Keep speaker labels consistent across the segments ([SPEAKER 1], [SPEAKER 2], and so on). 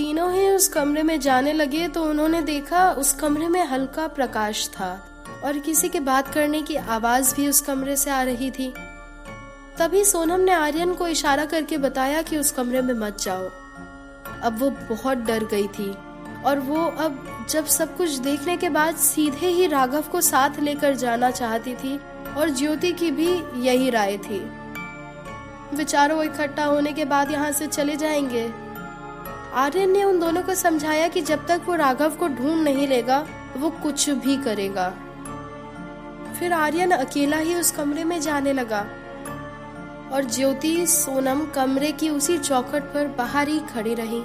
[SPEAKER 1] तीनों ही उस कमरे में जाने लगे तो उन्होंने देखा उस कमरे में हल्का प्रकाश था और किसी के बात करने की आवाज भी उस कमरे से आ रही थी। तभी सोनम ने आर्यन को इशारा करके बताया कि उस कमरे में मत जाओ। अब वो बहुत डर गई थी और वो अब जब सब कुछ देखने के बाद सीधे ही राघव को साथ लेकर जाना चाहती थी और ज्योति की भी यही राय थी। वे चारों इकट्ठा होने के बाद यहाँ से चले जाएंगे। आर्यन ने उन दोनों को समझाया कि जब तक वो राघव को ढूंढ नहीं लेगा वो कुछ भी करेगा। फिर आर्यन अकेला ही उस कमरे में जाने लगा और ज्योति सोनम कमरे की उसी चौखट पर बाहर ही खड़ी रही।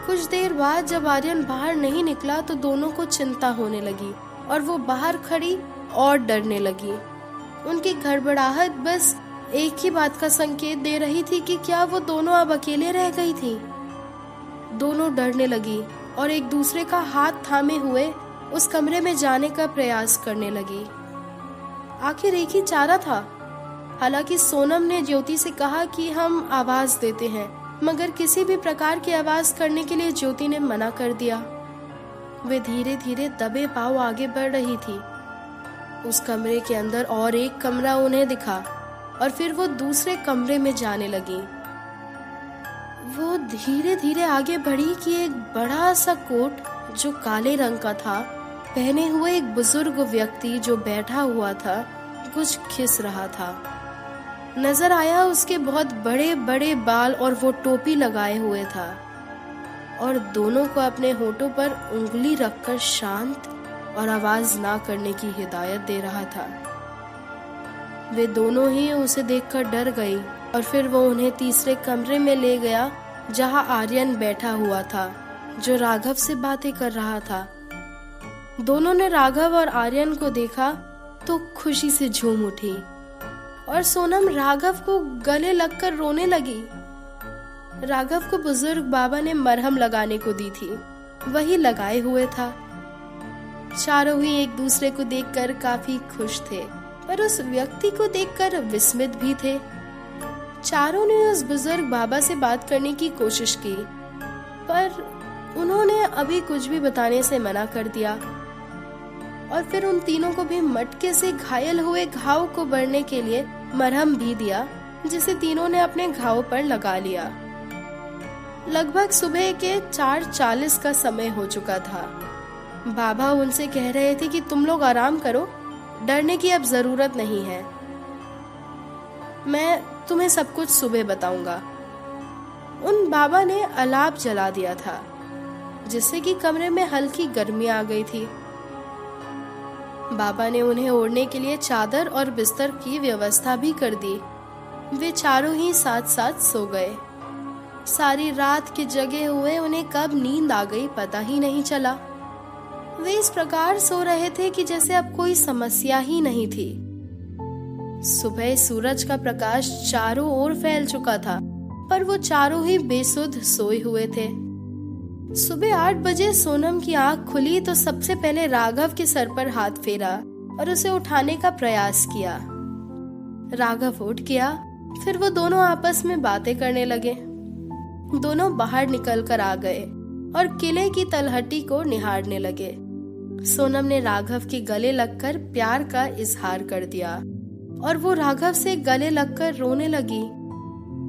[SPEAKER 1] कुछ देर बाद जब आर्यन बाहर नहीं निकला तो दोनों को चिंता होने लगी और वो बाहर खड़ी और डरने लगी। उनकी गड़बड़ाहट बस एक ही बात का संकेत दे रही थी कि क्या वो दोनों अब अकेले रह गई थी। दोनों डरने लगी और एक दूसरे का हाथ थामे हुए उस कमरे में जाने का प्रयास करने लगी। आखिर एक ही चारा था। हालांकि सोनम ने ज्योति से कहा कि हम आवाज देते हैं, मगर किसी भी प्रकार की आवाज करने के लिए ज्योति ने मना कर दिया। वे धीरे धीरे दबे पांव आगे बढ़ रही थी। उस कमरे के अंदर और एक कमरा उन्हें दिखा और फिर वो दूसरे कमरे में जाने लगी। वो धीरे धीरे आगे बढ़ी कि एक बड़ा सा कोट जो काले रंग का था पहने हुए एक बुजुर्ग व्यक्ति जो बैठा हुआ था कुछ खिस रहा था। नजर आया उसके बहुत बड़े बड़े बाल और वो टोपी लगाए हुए था और दोनों को अपने होठों पर उंगली रखकर शांत और आवाज ना करने की हिदायत दे रहा था। वे दोनों ही उसे देखकर डर गई और फिर वो उन्हें तीसरे कमरे में ले गया जहां आर्यन बैठा हुआ था जो राघव से बातें कर रहा था। दोनों ने राघव और आर्यन को देखा तो खुशी से झूम उठी और सोनम राघव को गले लगकर रोने लगी। राघव को बुजुर्ग बाबा ने मरहम लगाने को दी थी, वही लगाए हुए था। चारों ही एक दूसरे को देखकर काफी खुश थे, पर उस व्यक्ति को देखकर विस्मित भी थे। चारों ने उस बुजुर्ग बाबा से बात करने की कोशिश की, पर उन्होंने अभी कुछ भी बताने से मना कर दिया और फिर उन तीनों को भी मटके से घायल हुए घाव को भरने के लिए मरहम भी दिया, जिसे तीनों ने अपने घाव पर लगा लिया। लगभग सुबह के 4:40 का समय हो चुका था। बाबा उनसे कह रहे थे कि तुम लोग आराम करो, डरने की अब जरूरत नहीं है, मैं तुम्हें सब कुछ सुबह बताऊंगा। उन बाबा ने अलाप जला दिया था, जिससे कि कमरे में हल्की गर्मी आ गई थी। बाबा ने उन्हें ओढ़ने के लिए चादर और बिस्तर की व्यवस्था भी कर दी। वे चारों ही साथ साथ सो गए। सारी रात के जगे हुए उन्हें कब नींद आ गई पता ही नहीं चला। वे इस प्रकार सो रहे थे कि जैसे अब कोई समस्या ही नहीं थी। सुबह सूरज का प्रकाश चारों ओर फैल चुका था, पर वो चारों ही बेसुध सोए हुए थे। सुबह 8 बजे सोनम की आंख खुली तो सबसे पहले राघव के सर पर हाथ फेरा और उसे उठाने का प्रयास किया। राघव उठ गया। फिर वो दोनों आपस में बातें करने लगे। दोनों बाहर निकल कर आ गए और किले की तलहटी को निहारने लगे। सोनम ने राघव के गले लगकर प्यार का इजहार कर दिया और वो राघव से गले लगकर रोने लगी।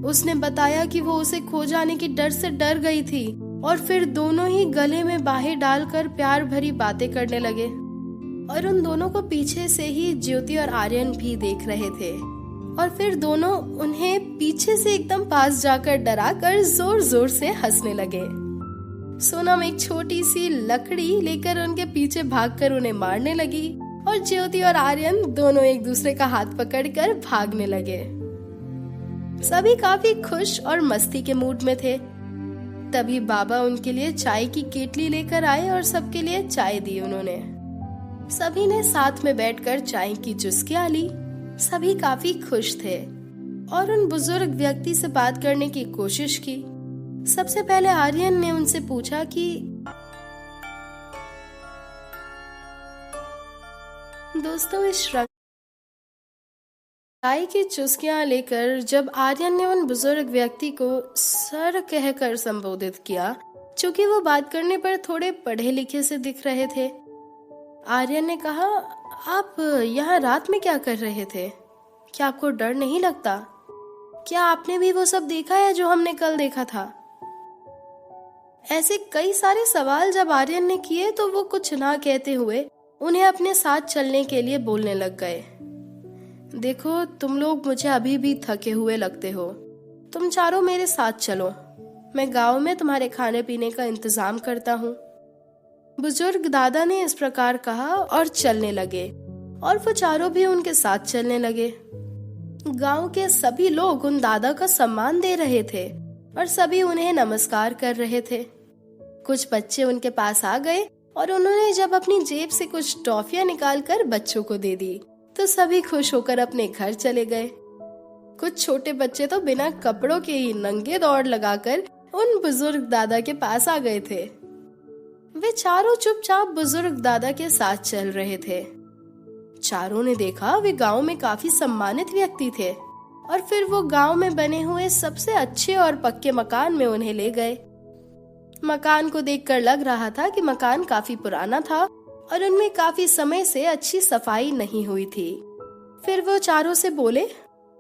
[SPEAKER 1] उसने बताया कि वो उसे खो जाने की डर से डर गई थी और फिर दोनों ही गले में बाहें डालकर प्यार भरी बातें करने लगे और उन दोनों को पीछे से ही ज्योति और आर्यन भी देख रहे थे और फिर दोनों उन्हें पीछे से एकदम पास जाकर डराकर जोर जोर से हंसने लगे। सोनम एक छोटी सी लकड़ी लेकर उनके पीछे भागकर उन्हें मारने लगी और ज्योति और आर्यन दोनों एक दूसरे का हाथ पकड़कर भागने लगे। सभी काफी खुश और मस्ती के मूड में थे। तभी बाबा उनके लिए चाय की केतली लेकर आए और सबके लिए चाय दी उन्होंने। सभी ने साथ में बैठकर चाय की चुस्कियां ली। सभी काफी खुश थे और उन बुजुर्ग व्यक्ति से बात करने की कोशिश की। सबसे पहले आर्यन ने उनसे पूछा कि दोस्तों इस चाय की चुस्कियां लेकर जब आर्यन ने उन बुजुर्ग व्यक्ति को सर कहकर संबोधित किया, चूंकि वो बात करने पर थोड़े पढ़े लिखे से दिख रहे थे, आर्यन ने कहा, आप यहाँ रात में क्या कर रहे थे? क्या आपको डर नहीं लगता? क्या आपने भी वो सब देखा है जो हमने कल देखा था? ऐसे कई सारे सवाल जब आर्यन ने किए तो वो कुछ ना कहते हुए उन्हें अपने साथ चलने के लिए बोलने लग गए। देखो, तुम लोग मुझे अभी भी थके हुए लगते हो। तुम चारों मेरे साथ चलो। मैं गांव में तुम्हारे खाने पीने का इंतजाम करता हूँ। बुजुर्ग दादा ने इस प्रकार कहा और चलने लगे, और वो चारों भी उनके साथ चलने लगे। गांव के सभी लोग उन दादा का सम्मान दे रहे थे और सभी उन्हें नमस्कार कर रहे थे। कुछ बच्चे उनके पास आ गए और उन्होंने जब अपनी जेब से कुछ टॉफियां निकालकर बच्चों को दे दी तो सभी खुश होकर अपने घर चले गए। कुछ छोटे बच्चे तो बिना कपड़ों के ही नंगे दौड़ लगाकर उन बुजुर्ग दादा के पास आ गए थे। वे चारों चुपचाप बुजुर्ग दादा के साथ चल रहे थे। चारों ने देखा वे गांव में काफी सम्मानित व्यक्ति थे, और फिर वो गांव में बने हुए सबसे अच्छे और पक्के मकान में उन्हें ले गए। मकान को देखकर लग रहा था कि मकान काफी पुराना था और उनमें काफी समय से अच्छी सफाई नहीं हुई थी। फिर वो चारों से बोले,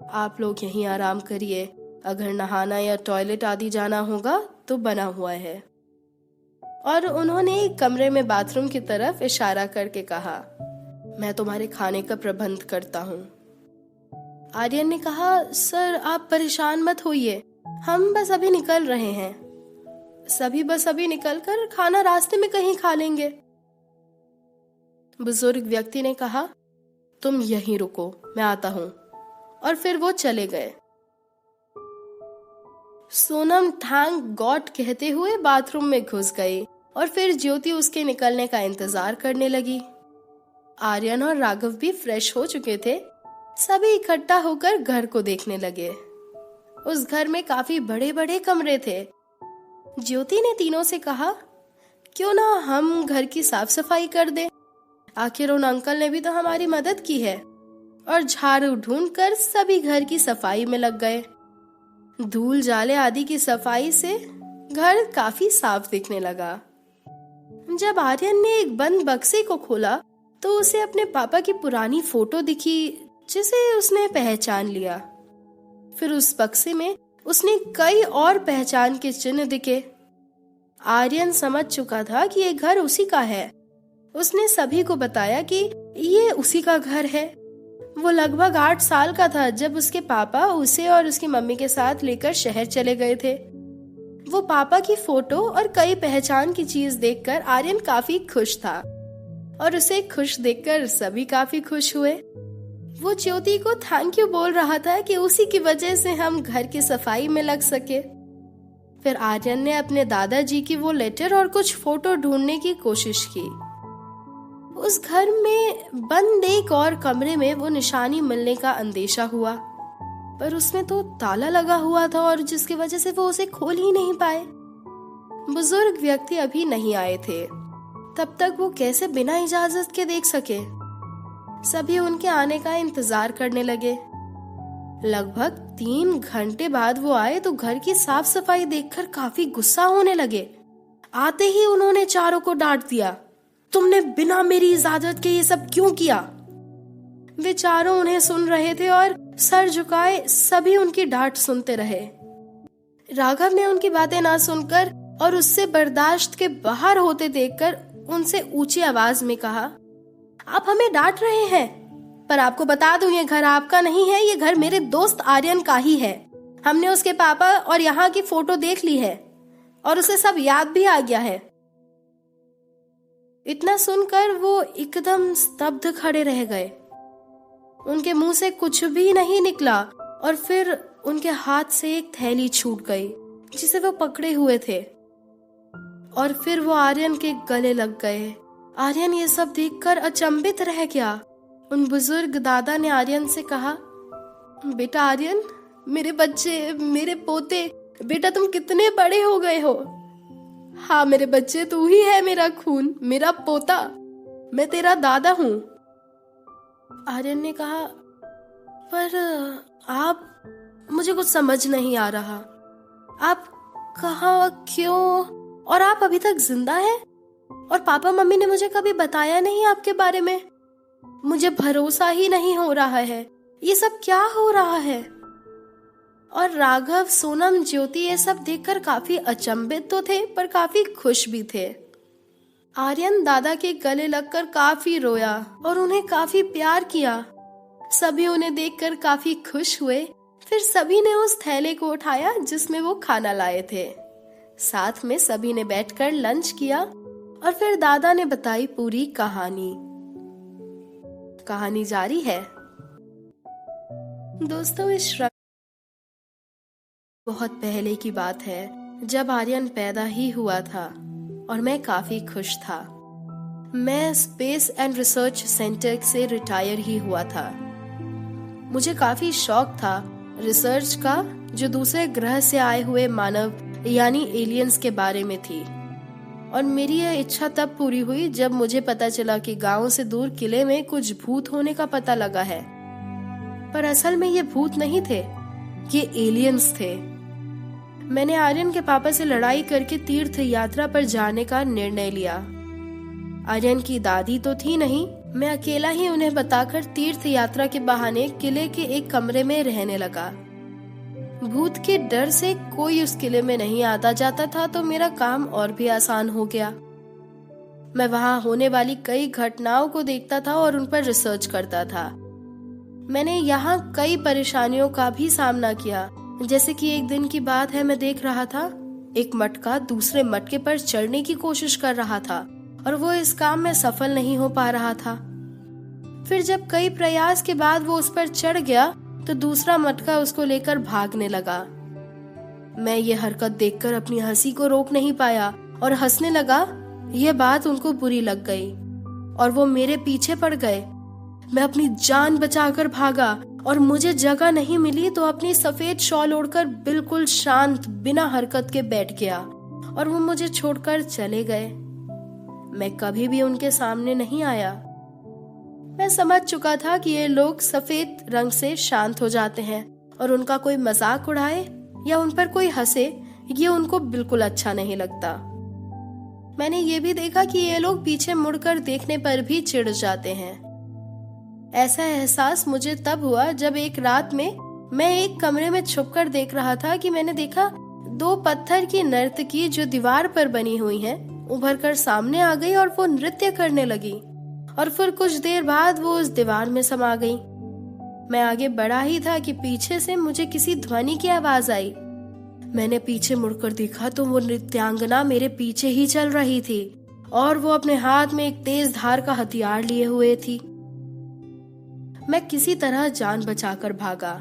[SPEAKER 1] आप लोग यहीं आराम करिए। अगर नहाना या टॉयलेट आदि जाना होगा तो बना हुआ है। और उन्होंने एक कमरे में बाथरूम की तरफ इशारा करके कहा, मैं तुम्हारे खाने का प्रबंध करता हूँ। आर्यन ने कहा, सर आप परेशान मत होइए, हम बस अभी निकल रहे हैं। सभी बस अभी निकलकर खाना रास्ते में कहीं खा लेंगे। बुजुर्ग व्यक्ति ने कहा, तुम यहीं रुको, मैं आता हूँ। और फिर वो चले गए। सोनम थैंक गॉड कहते हुए बाथरूम में घुस गई और फिर ज्योति उसके निकलने का इंतजार करने लगी। आर्यन और राघव भी फ्रेश हो चुके थे। सभी इकट्ठा होकर घर को देखने लगे। उस घर में काफी बड़े बड़े कमरे थे। ज्योति ने तीनों से कहा, क्यों ना हम घर की साफ सफाई कर दें? आखिर उन अंकल ने भी तो हमारी मदद की है। और झाड़ू ढूंढकर सभी घर की सफाई में लग गए। धूल जाले आदि की सफाई से घर काफी साफ दिखने लगा। जब आर्यन ने एक बंद बक्से को खोला तो उसे अपने पापा की पुरानी फोटो दिखी जिसे उसने पहचान लिया। फिर उस बक्से में उसने कई और पहचान के चिन्ह दिखे। आर्यन समझ चुका था कि ये घर उसी का है। उसने सभी को बताया कि ये उसी का घर है। वो लगभग 8 साल का था जब उसके पापा उसे और उसकी मम्मी के साथ लेकर शहर चले गए थे। वो पापा की फोटो और कई पहचान की चीज देखकर आर्यन काफी खुश था, और उसे खुश देखकर सभी काफी खुश हुए। वो ज्योति को थैंक यू बोल रहा था कि उसी की वजह से हम घर की सफाई में लग सके। फिर आर्यन ने अपने दादाजी की वो लेटर और कुछ फोटो ढूंढने की कोशिश की। उस घर में बंद एक और कमरे में वो निशानी मिलने का अंदेशा हुआ, पर उसमें तो ताला लगा हुआ था और जिसकी वजह से वो उसे खोल ही नहीं पाए। बुजुर्ग व्यक्ति अभी नहीं आए थे, तब तक वो कैसे बिना इजाजत के देख सके? सभी उनके आने का इंतजार करने लगे। लगभग 3 घंटे बाद वो आए तो घर की साफ सफाई देखकर काफी गुस्सा होने लगे। आते ही उन्होंने चारों को डांट दिया, तुमने बिना मेरी इजाजत के ये सब क्यों किया? वे चारों उन्हें सुन रहे थे और सर झुकाए सभी उनकी डांट सुनते रहे। राघव ने उनकी बातें ना सुनकर और उससे बर्दाश्त के बाहर होते देखकर उनसे ऊंची आवाज में कहा, आप हमें डांट रहे हैं, पर आपको बता दूं ये घर आपका नहीं है, ये घर मेरे दोस्त आर्यन का ही है। हमने उसके पापा और यहाँ की फोटो देख ली है और उसे सब याद भी आ गया है। इतना सुनकर वो एकदम स्तब्ध खड़े रह गए। उनके मुंह से कुछ भी नहीं निकला और फिर उनके हाथ से एक थैली छूट गई जिसे वो पकड़े हुए थे, और फिर वो आर्यन के गले लग गए। आर्यन ये सब देखकर अचंभित रह गया। उन बुजुर्ग दादा ने आर्यन से कहा, बेटा आर्यन, मेरे बच्चे, मेरे पोते, बेटा तुम कितने बड़े हो गए हो। हाँ मेरे बच्चे, तू ही है मेरा खून, मेरा पोता, मैं तेरा दादा हूँ। आर्यन ने कहा, पर आप, मुझे कुछ समझ नहीं आ रहा। आप कहाँ, क्यों, और आप अभी तक जिंदा हैं? और पापा मम्मी ने मुझे कभी बताया नहीं आपके बारे में। मुझे भरोसा ही नहीं हो रहा है, ये सब क्या हो रहा है? और राघव, सोनम, ज्योति ये सब देखकर काफी अचंभित तो थे पर काफी खुश भी थे। आर्यन दादा के गले लगकर काफी रोया और उन्हें काफी प्यार किया। सभी उन्हें देखकर काफी खुश हुए। फिर सभी ने उस थैले को उठाया जिसमें वो खाना लाए थे। साथ में सभी ने बैठकर लंच किया और फिर दादा ने बताई पूरी कहानी। कहानी जारी है। दोस्तों, इस बहुत पहले की बात है जब आर्यन पैदा ही हुआ था और मैं काफी खुश था। मैं स्पेस एंड रिसर्च सेंटर से रिटायर ही हुआ था। मुझे काफी शौक था रिसर्च का, जो दूसरे ग्रह से आए हुए मानव यानी एलियंस के बारे में थी। और मेरी यह इच्छा तब पूरी हुई जब मुझे पता चला कि गांव से दूर किले में कुछ भूत होने का पता लगा है। पर असल में ये भूत नहीं थे, ये एलियंस थे। मैंने आर्यन के पापा से लड़ाई करके तीर्थ यात्रा पर जाने का निर्णय लिया। आर्यन की दादी तो थी नहीं, मैं अकेला ही उन्हें बताकर तीर्थ यात्रा के बहाने किले के एक कमरे में रहने लगा। भूत के डर से कोई उस किले में नहीं आता जाता था, तो मेरा काम और भी आसान हो गया। मैं वहां होने वाली कई घटनाओं को देखता था और उन पर रिसर्च करता था। मैंने यहाँ कई परेशानियों का भी सामना किया। जैसे कि एक दिन की बात है, मैं देख रहा था एक मटका दूसरे मटके पर चढ़ने की कोशिश कर रहा था और वो इस काम में सफल नहीं हो पा रहा था। फिर जब कई प्रयास के बाद वो उस पर चढ़ गया तो दूसरा मटका उसको लेकर भागने लगा। मैं ये हरकत देखकर अपनी हंसी को रोक नहीं पाया और हंसने लगा। यह बात उनको बुरी लग गई और वो मेरे पीछे पड़ गए। मैं अपनी जान बचाकर भागा और मुझे जगह नहीं मिली तो अपनी सफेद शॉल ओढ़कर बिल्कुल शांत बिना हरकत के बैठ गया और वो मुझे छोड़कर चले गए। मैं कभी भी उनके सामने नहीं आया। मैं समझ चुका था कि ये लोग सफेद रंग से शांत हो जाते हैं और उनका कोई मजाक उड़ाए या उन पर कोई हंसे, ये उनको बिल्कुल अच्छा नहीं लगता। मैंने ये भी देखा कि ये लोग पीछे मुड़कर देखने पर भी चिढ़ जाते हैं। ऐसा एहसास मुझे तब हुआ जब एक रात में मैं एक कमरे में छुपकर देख रहा था कि मैंने देखा दो पत्थर की नर्तकी जो दीवार पर बनी हुई हैं, उभर कर सामने आ गई और वो नृत्य करने लगी और फिर कुछ देर बाद वो उस दीवार में समा गई। मैं आगे बढ़ा ही था कि पीछे से मुझे किसी ध्वनि की आवाज आई। मैंने पीछे मुड़कर देखा तो वो नृत्यांगना मेरे पीछे ही चल रही थी और वो अपने हाथ में एक तेज धार का हथियार लिए हुए थी। मैं किसी तरह जान बचाकर भागा,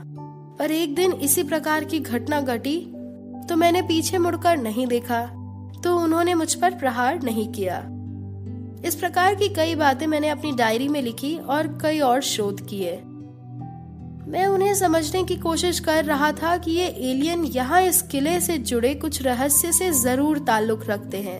[SPEAKER 1] पर एक दिन इसी प्रकार की घटना घटी तो मैंने पीछे मुड़कर नहीं देखा तो उन्होंने मुझ पर प्रहार नहीं किया। इस प्रकार की कई बातें मैंने अपनी डायरी में लिखी और कई और शोध किए। मैं उन्हें समझने की कोशिश कर रहा था कि ये एलियन यहाँ इस किले से जुड़े कुछ रहस्य से जरूर ताल्लुक रखते हैं।